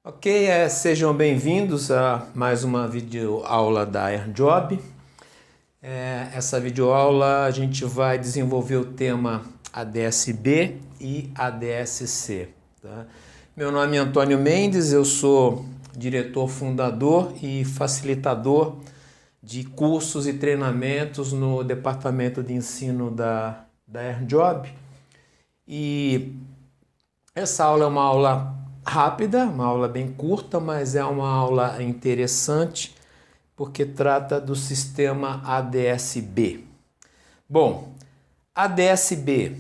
Ok, sejam bem-vindos a mais uma videoaula da AirJob. Essa videoaula a gente vai desenvolver o tema ADS-B e ADS-C. Tá? Meu nome é Antônio Mendes, eu sou diretor fundador e facilitador de cursos e treinamentos no departamento de ensino da AirJob. E essa aula é uma aula rápida, uma aula bem curta, mas é uma aula interessante porque trata do sistema ADS-B. Bom, ADS-B,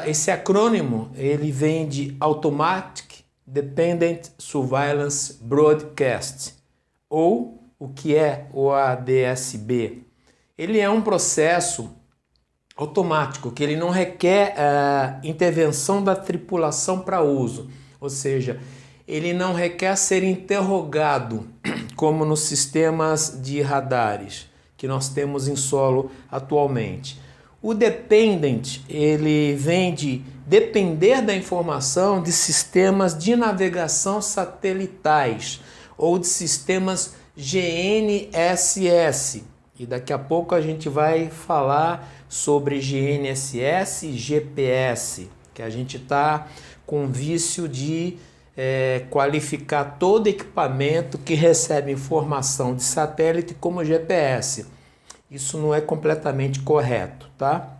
esse acrônimo ele vem de Automatic Dependent Surveillance Broadcast, ou o que é o ADS-B? Ele é um processo automático, que ele não requer intervenção da tripulação para uso, ou seja, ele não requer ser interrogado, como nos sistemas de radares que nós temos em solo atualmente. O dependent, ele vem de depender da informação de sistemas de navegação satelitais ou de sistemas GNSS. E daqui a pouco a gente vai falar sobre GNSS e GPS, que a gente está com vício de qualificar todo equipamento que recebe informação de satélite como GPS. Isso não é completamente correto, tá?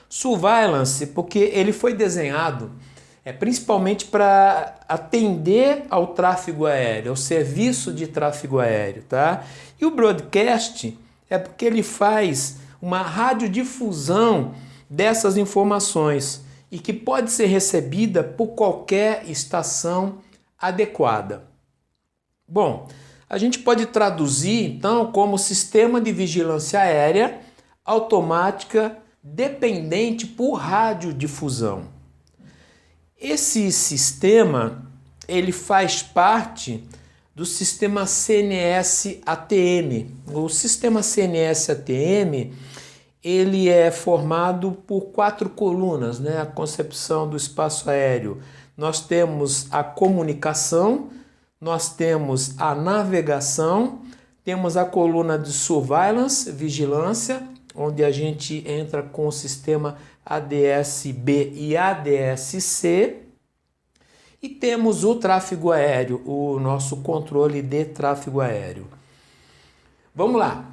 Surveillance, porque ele foi desenhado principalmente para atender ao tráfego aéreo, ao serviço de tráfego aéreo, tá? E o broadcast é porque ele faz uma radiodifusão dessas informações e que pode ser recebida por qualquer estação adequada. Bom, a gente pode traduzir então como sistema de vigilância aérea automática dependente por radiodifusão. Esse sistema ele faz parte do sistema CNS-ATM. O sistema CNS-ATM ele é formado por 4 colunas, né? A concepção do espaço aéreo. Nós temos a comunicação, nós temos a navegação, temos a coluna de surveillance, vigilância, onde a gente entra com o sistema ADS-B e ADS-C, e temos o tráfego aéreo, o nosso controle de tráfego aéreo. Vamos lá,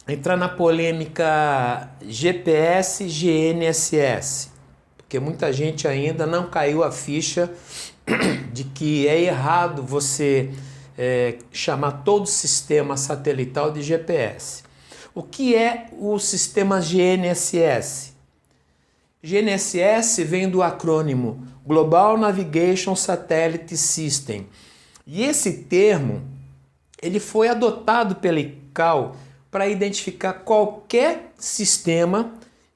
entrar na polêmica GPS e GNSS, porque muita gente ainda não caiu a ficha de que é errado você chamar todo o sistema satelital de GPS. O que é o sistema GNSS? GNSS vem do acrônimo Global Navigation Satellite System. E esse termo ele foi adotado pela ICAO para identificar qualquer sistema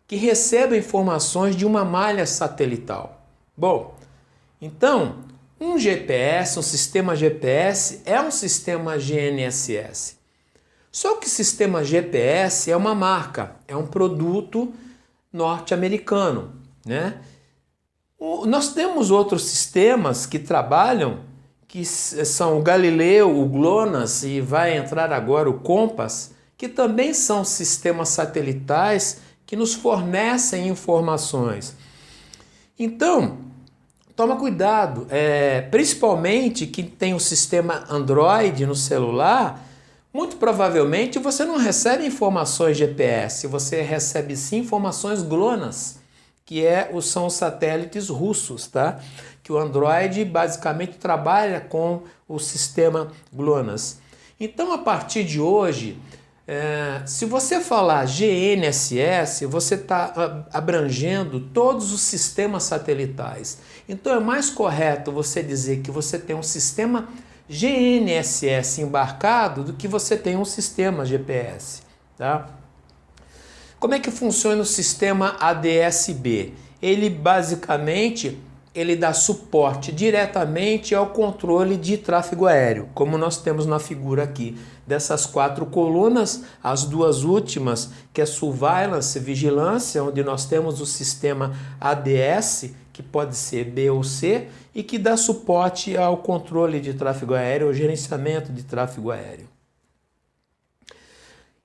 que receba informações de uma malha satelital. Bom, então, um GPS, um sistema GPS, é um sistema GNSS. Só que o sistema GPS é uma marca, é um produto norte-americano, né? Nós temos outros sistemas que trabalham, que são o Galileu, o GLONASS e vai entrar agora o Compass, que também são sistemas satelitais que nos fornecem informações. Então, toma cuidado, principalmente quem tem o sistema Android no celular, muito provavelmente você não recebe informações GPS, você recebe sim informações GLONASS, que são os satélites russos, tá? Que o Android basicamente trabalha com o sistema GLONASS. Então, a partir de hoje, se você falar GNSS, você está abrangendo todos os sistemas satelitais. Então, é mais correto você dizer que você tem um sistema GNSS embarcado do que você tem um sistema GPS, tá? Como é que funciona o sistema ADS-B? Ele basicamente ele dá suporte diretamente ao controle de tráfego aéreo, como nós temos na figura aqui. Dessas 4 colunas, as 2 últimas, que é Surveillance, Vigilância, onde nós temos o sistema ADS, que pode ser B ou C, e que dá suporte ao controle de tráfego aéreo, ao gerenciamento de tráfego aéreo.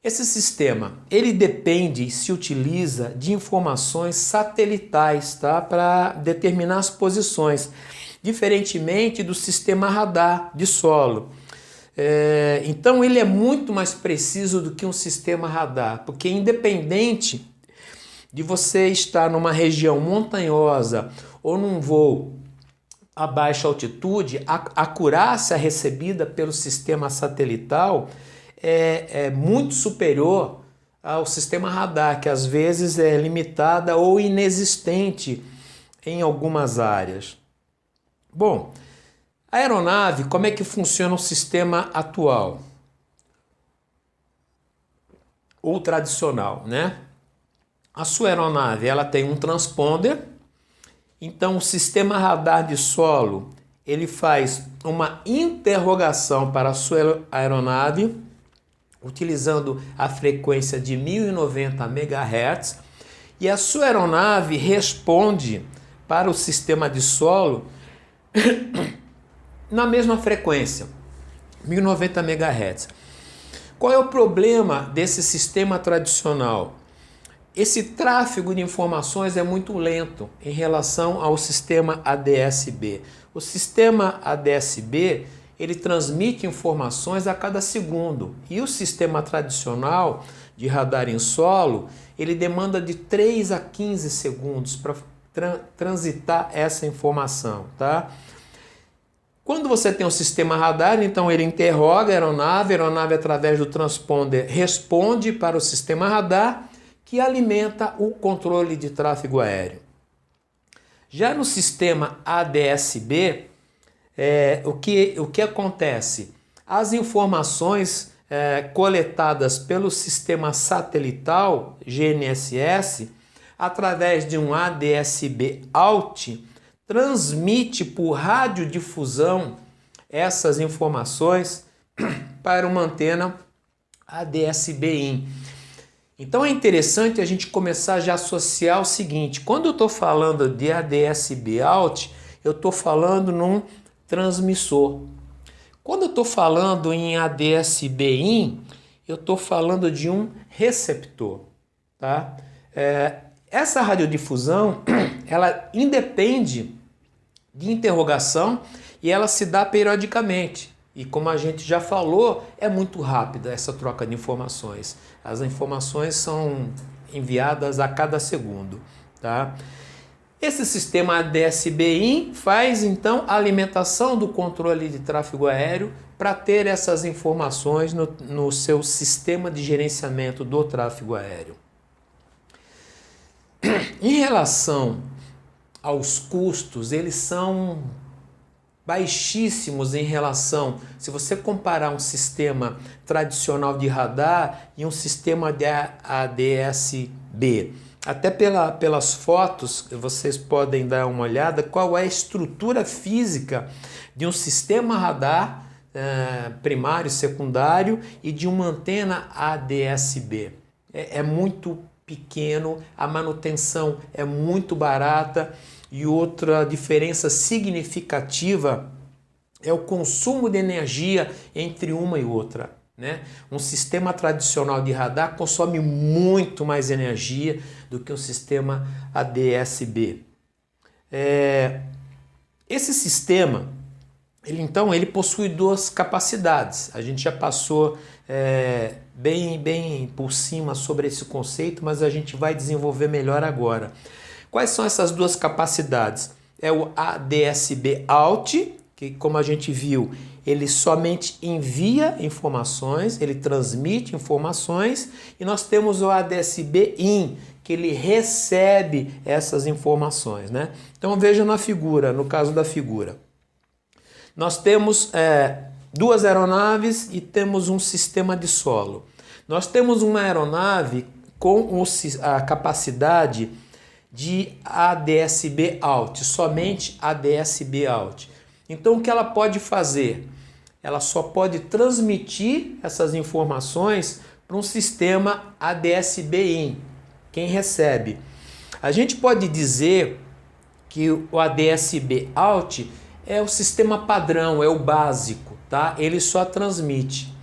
Esse sistema, ele depende e se utiliza de informações satelitais, tá? Para determinar as posições, diferentemente do sistema radar de solo. Então ele é muito mais preciso do que um sistema radar, porque independente de você estar numa região montanhosa ou num voo a baixa altitude, a acurácia recebida pelo sistema satelital é muito superior ao sistema radar, que às vezes é limitada ou inexistente em algumas áreas. Bom, a aeronave, como é que funciona o sistema atual? Ou tradicional, né? A sua aeronave, ela tem um transponder, então o sistema radar de solo, ele faz uma interrogação para a sua aeronave, utilizando a frequência de 1090 MHz, e a sua aeronave responde para o sistema de solo na mesma frequência, 1090 MHz. Qual é o problema desse sistema tradicional? Esse tráfego de informações é muito lento em relação ao sistema ADS-B. O sistema ADS-B, ele transmite informações a cada segundo, e o sistema tradicional de radar em solo, ele demanda de 3 a 15 segundos para transitar essa informação, tá? Quando você tem um sistema radar, então ele interroga a aeronave através do transponder responde para o sistema radar, que alimenta o controle de tráfego aéreo. Já no sistema ADS-B, o que acontece? As informações coletadas pelo sistema satelital GNSS, através de um ADS-B Alt, transmite por radiodifusão essas informações para uma antena ADS-B In. Então é interessante a gente começar já a associar o seguinte: quando eu estou falando de ADS-B Alt, eu estou falando num transmissor. Quando eu estou falando em ADS-B In, eu estou falando de um receptor, tá? Essa radiodifusão, ela independe de interrogação e ela se dá periodicamente. E como a gente já falou, é muito rápida essa troca de informações. As informações são enviadas a cada segundo, tá? Esse sistema ADS-B In faz então a alimentação do controle de tráfego aéreo para ter essas informações no seu sistema de gerenciamento do tráfego aéreo. Em relação aos custos, eles são baixíssimos em relação, se você comparar um sistema tradicional de radar e um sistema de ADS-B. Até pelas fotos, vocês podem dar uma olhada qual é a estrutura física de um sistema radar primário, secundário e de uma antena ADS-B. É muito pequeno, a manutenção é muito barata. E outra diferença significativa é o consumo de energia entre uma e outra, né? Um sistema tradicional de radar consome muito mais energia do que o sistema ADS-B. Esse sistema, ele possui 2 capacidades. A gente já passou bem por cima sobre esse conceito, mas a gente vai desenvolver melhor agora. Quais são essas 2 capacidades? É o ADS-B Alt, que como a gente viu, ele somente envia informações, ele transmite informações, e nós temos o ADS-B In, que ele recebe essas informações, né? Então veja na figura, no caso da figura. Nós temos 2 aeronaves e temos um sistema de solo. Nós temos uma aeronave com a capacidade de ADS-B out, somente ADS-B out. Então o que ela pode fazer? Ela só pode transmitir essas informações para um sistema ADS-B in, quem recebe. A gente pode dizer que o ADS-B out é o sistema padrão, é o básico, tá? Ele só transmite.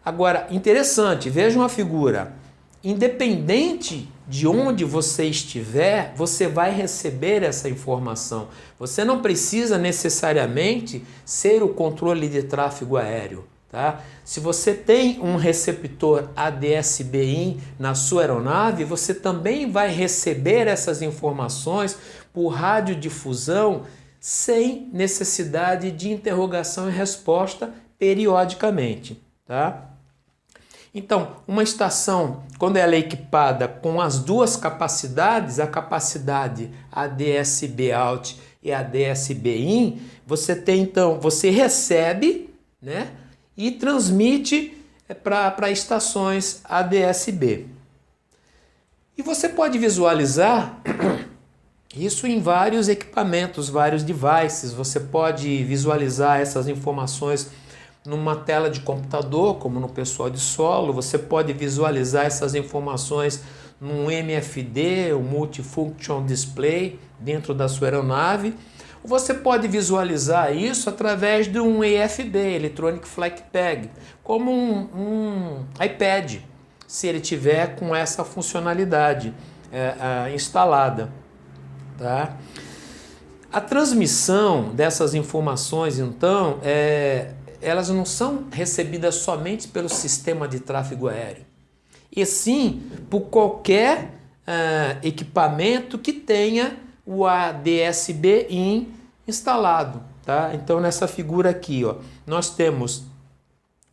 Agora, interessante, veja uma figura. Independente de onde você estiver, você vai receber essa informação. Você não precisa necessariamente ser o controle de tráfego aéreo, tá? Se você tem um receptor ADS-B in na sua aeronave, você também vai receber essas informações por radiodifusão sem necessidade de interrogação e resposta periodicamente, tá? Então, uma estação, quando ela é equipada com as duas capacidades, a capacidade ADS-B out e ADS-B in, você tem então, você recebe, né, e transmite para estações ADS-B. E você pode visualizar isso em vários equipamentos, vários devices. Você pode visualizar essas informações numa tela de computador, como no pessoal de solo. Você pode visualizar essas informações num MFD, um Multifunction Display, dentro da sua aeronave. Você pode visualizar isso através de um EFB, Electronic Flight Bag, como um iPad, se ele tiver com essa funcionalidade instalada. Tá? A transmissão dessas informações, então, elas não são recebidas somente pelo sistema de tráfego aéreo, e sim por qualquer equipamento que tenha o ADS-B in instalado. Tá? Então, nessa figura aqui, ó, nós temos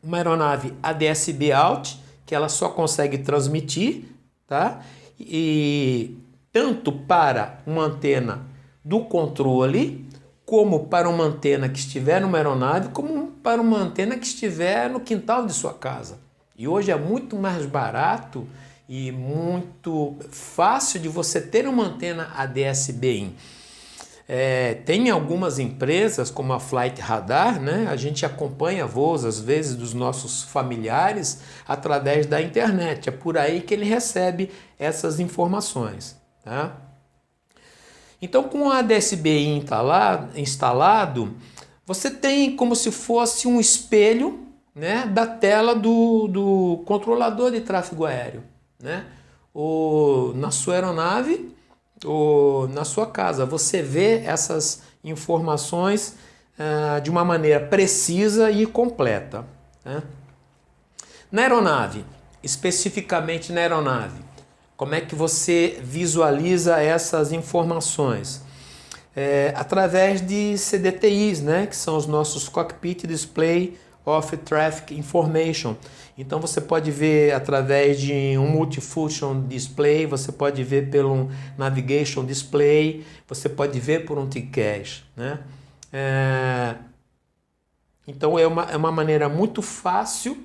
uma aeronave ADS-B out, que ela só consegue transmitir, tá? E tanto para uma antena do controle, como para uma antena que estiver numa aeronave, como para uma antena que estiver no quintal de sua casa. E hoje é muito mais barato e muito fácil de você ter uma antena ADS-B in. Tem algumas empresas, como a Flight Radar, né? A gente acompanha voos, às vezes, dos nossos familiares através da internet. É por aí que ele recebe essas informações. Tá? Então, com o ADS-B in instalado, você tem como se fosse um espelho, né, da tela do controlador de tráfego aéreo, né? Ou na sua aeronave ou na sua casa. Você vê essas informações de uma maneira precisa e completa. Né? Na aeronave, especificamente na aeronave, como é que você visualiza essas informações? Através de CDTIs, né, que são os nossos Cockpit Display of Traffic Information. Então você pode ver através de um Multifunction Display, você pode ver pelo Navigation Display, você pode ver por um TCAS. Né? Então é uma maneira muito fácil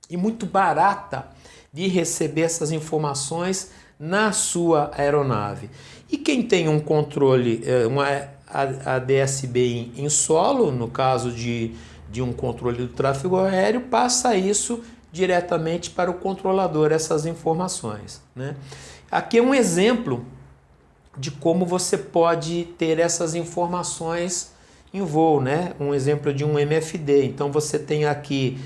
e muito barata de receber essas informações na sua aeronave. E quem tem um controle, uma ADS-B in solo, no caso de um controle do tráfego aéreo, passa isso diretamente para o controlador, essas informações. Né? Aqui é um exemplo de como você pode ter essas informações em voo, né? Um exemplo de um MFD. Então você tem aqui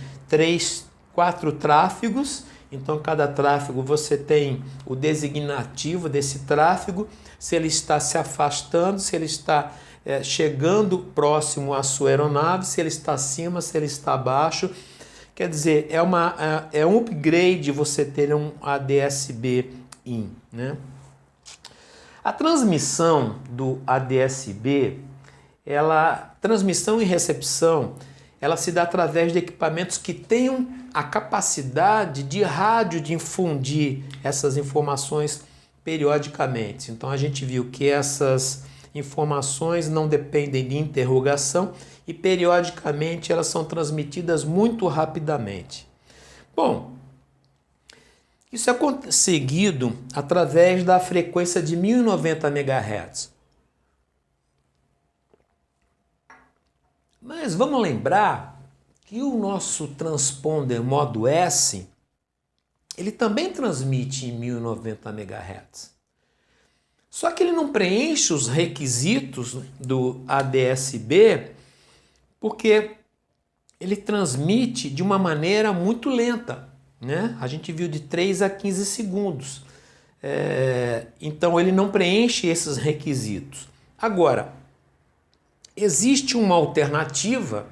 4 tráfegos. Então, cada tráfego você tem o designativo desse tráfego, se ele está se afastando, se ele está chegando próximo à sua aeronave, se ele está acima, se ele está abaixo. Quer dizer, é um upgrade você ter um ADS-B in. Né? A transmissão do ADS-B, transmissão e recepção, ela se dá através de equipamentos que tenham a capacidade de radiodifundir essas informações periodicamente. Então a gente viu que essas informações não dependem de interrogação e periodicamente elas são transmitidas muito rapidamente. Bom, Isso é conseguido através da frequência de 1090 MHz. Mas vamos lembrar que o nosso transponder modo S, ele também transmite em 1090 MHz. Só que ele não preenche os requisitos do ADS-B porque ele transmite de uma maneira muito lenta, né? A gente viu de 3 a 15 segundos. Então ele não preenche esses requisitos. Agora, existe uma alternativa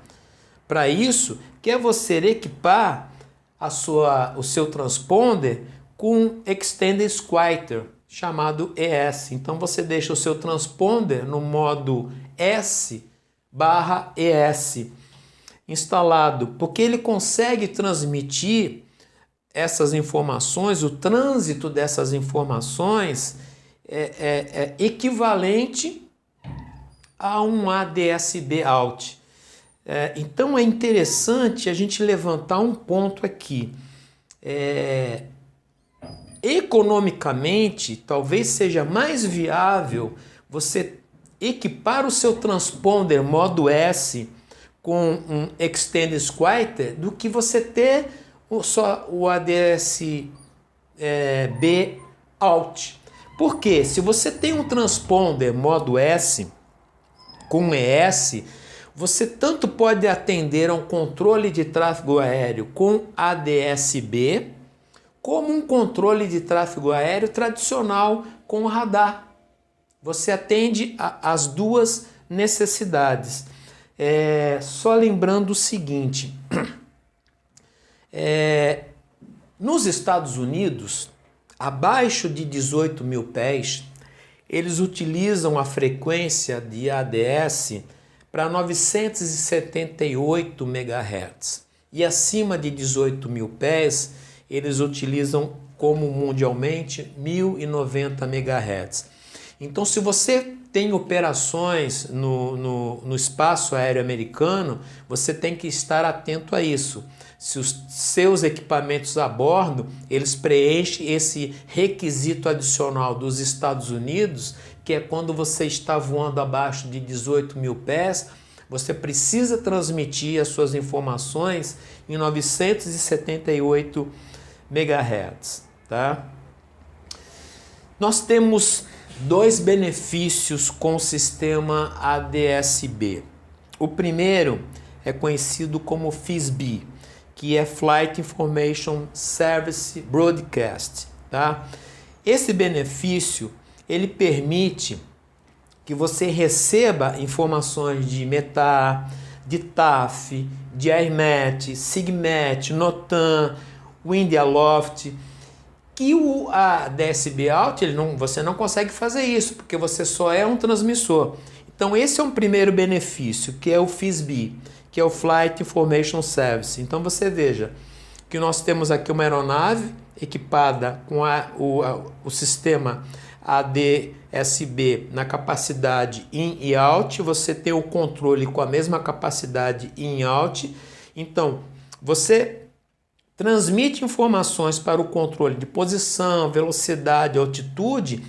para isso, que é você equipar o seu transponder com Extended Quieter, chamado ES. Então você deixa o seu transponder no modo S/ES instalado, porque ele consegue transmitir essas informações, o trânsito dessas informações é equivalente a um ADS-B out. Então é interessante a gente levantar um ponto aqui. Economicamente, talvez seja mais viável você equipar o seu transponder modo S com um Extended Quieter do que você ter só o ADS-B out. Porque se você tem um transponder modo S com ES, você tanto pode atender a um controle de tráfego aéreo com ADS-B, como um controle de tráfego aéreo tradicional com radar. Você atende às duas necessidades. Só lembrando o seguinte, nos Estados Unidos, abaixo de 18 mil pés, eles utilizam a frequência de ADS para 978 MHz. E acima de 18 mil pés, eles utilizam como mundialmente 1090 MHz. Então, se você tem operações no espaço aéreo americano, você tem que estar atento a isso. Se os seus equipamentos a bordo, eles preenchem esse requisito adicional dos Estados Unidos, que é quando você está voando abaixo de 18 mil pés, você precisa transmitir as suas informações em 978 MHz. Tá? Nós temos dois benefícios com o sistema ADS-B. O primeiro é conhecido como FISB, que é Flight Information Service Broadcast. Tá? Esse benefício ele permite que você receba informações de METAR, de TAF, de AirMet, SIGMET, NOTAM, Wind Aloft, que o ADS-B out você não consegue fazer isso, porque você só é um transmissor. Então esse é um primeiro benefício, que é o FISB, que é o Flight Information Service. Então você veja que nós temos aqui uma aeronave equipada com o sistema ADS-B na capacidade in e out, você tem o controle com a mesma capacidade in e out. Então você transmite informações para o controle de posição, velocidade, altitude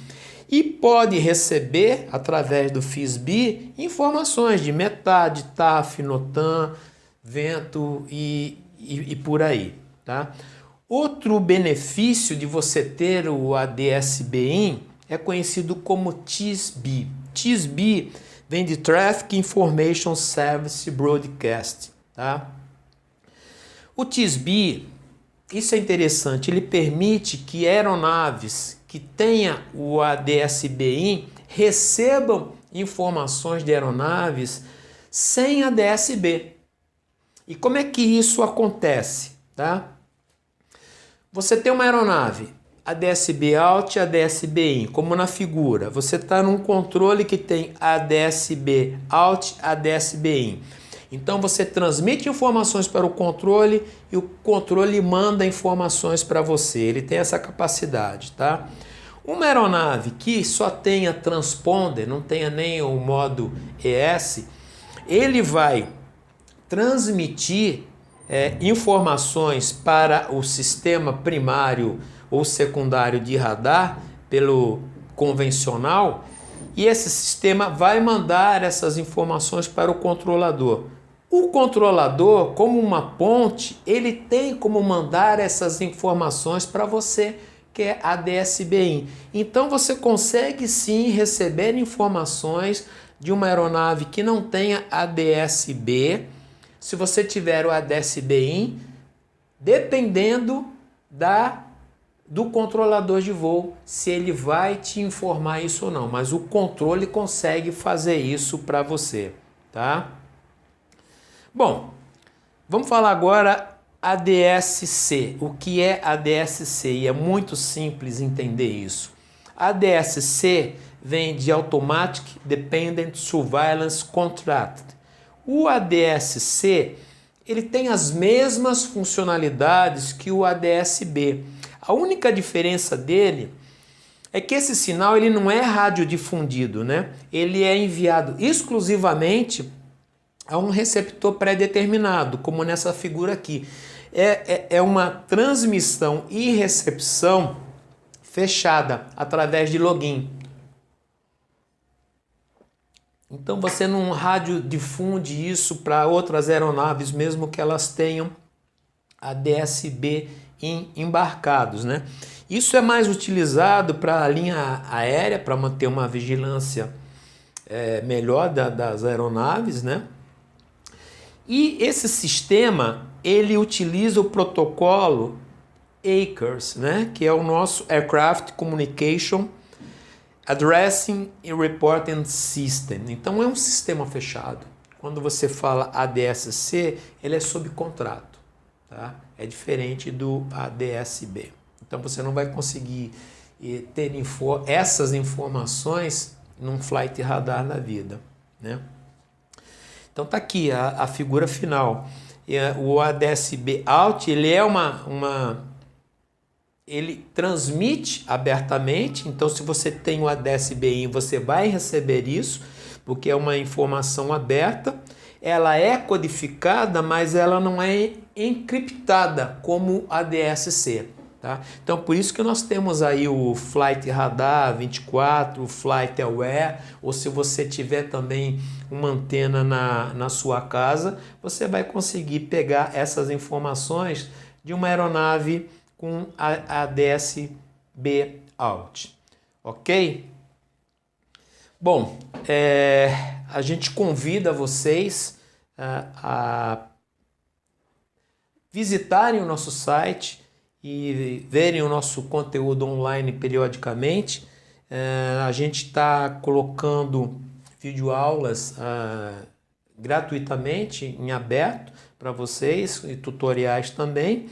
e pode receber, através do FISB, informações de METAR, de TAF, NOTAM, vento e por aí. Tá? Outro benefício de você ter o ADS-B-IN é conhecido como TISB. TISB vem de Traffic Information Service Broadcast. Tá? O TISB, isso é interessante, ele permite que aeronaves que tenham o ADS-B-IN recebam informações de aeronaves sem ADS-B. E como é que isso acontece? Tá? Você tem uma aeronave ADS-B out e ADS-B in, como na figura. Você está num controle que tem ADS-B out, ADS-B in. Então você transmite informações para o controle e o controle manda informações para você. Ele tem essa capacidade, tá? Uma aeronave que só tenha transponder, não tenha nem o modo ES, ele vai transmitir informações para o sistema primário ou secundário de radar pelo convencional, e esse sistema vai mandar essas informações para o controlador. O controlador, como uma ponte, ele tem como mandar essas informações para você, que é a DSB-IN. Então você consegue sim receber informações de uma aeronave que não tenha ADS-B, se você tiver o ADS-B-IN, dependendo do controlador de voo, se ele vai te informar isso ou não, mas o controle consegue fazer isso para você, tá? Bom, vamos falar agora ADS-C. O que é ADS-C? E é muito simples entender isso. ADS-C vem de Automatic Dependent Surveillance Contract. O ADS-C, ele tem as mesmas funcionalidades que o ADS-B. A única diferença dele é que esse sinal ele não é radiodifundido, né? Ele é enviado exclusivamente a um receptor pré-determinado, como nessa figura aqui. É uma transmissão e recepção fechada através de login. Então você não radiodifunde isso para outras aeronaves, mesmo que elas tenham ADS-B embarcados, né? Isso é mais utilizado para a linha aérea, para manter uma vigilância melhor das aeronaves, né? E esse sistema, ele utiliza o protocolo ACARS, né? Que é o nosso Aircraft Communication Addressing and Reporting System. Então é um sistema fechado. Quando você fala ADS-C, ele é sob contrato, tá? É diferente do ADS-B. Então você não vai conseguir ter essas informações num flight radar da vida, né? Então tá aqui a figura final. O ADS-B Out, ele é ele transmite abertamente, então se você tem o ADS-B IN, você vai receber isso, porque é uma informação aberta. Ela é codificada, mas ela não é encriptada como ADS-C. Tá? Então por isso que nós temos aí o Flight Radar 24, o Flight Aware, ou se você tiver também uma antena na sua casa, você vai conseguir pegar essas informações de uma aeronave com a ADS-B Out, ok? Bom, a gente convida vocês a visitarem o nosso site e verem o nosso conteúdo online periodicamente. A gente está colocando videoaulas gratuitamente em aberto para vocês e tutoriais também.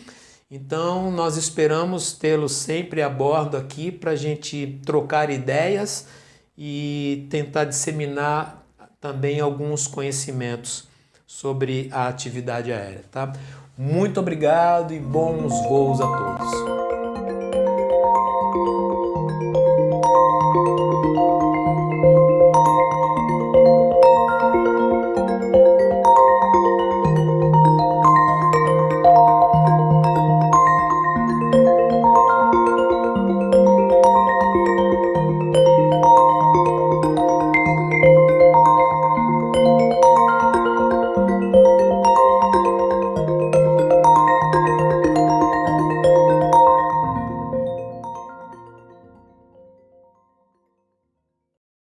Então nós esperamos tê-los sempre a bordo aqui para a gente trocar ideias e tentar disseminar também alguns conhecimentos sobre a atividade aérea, tá? Muito obrigado e bons voos a todos!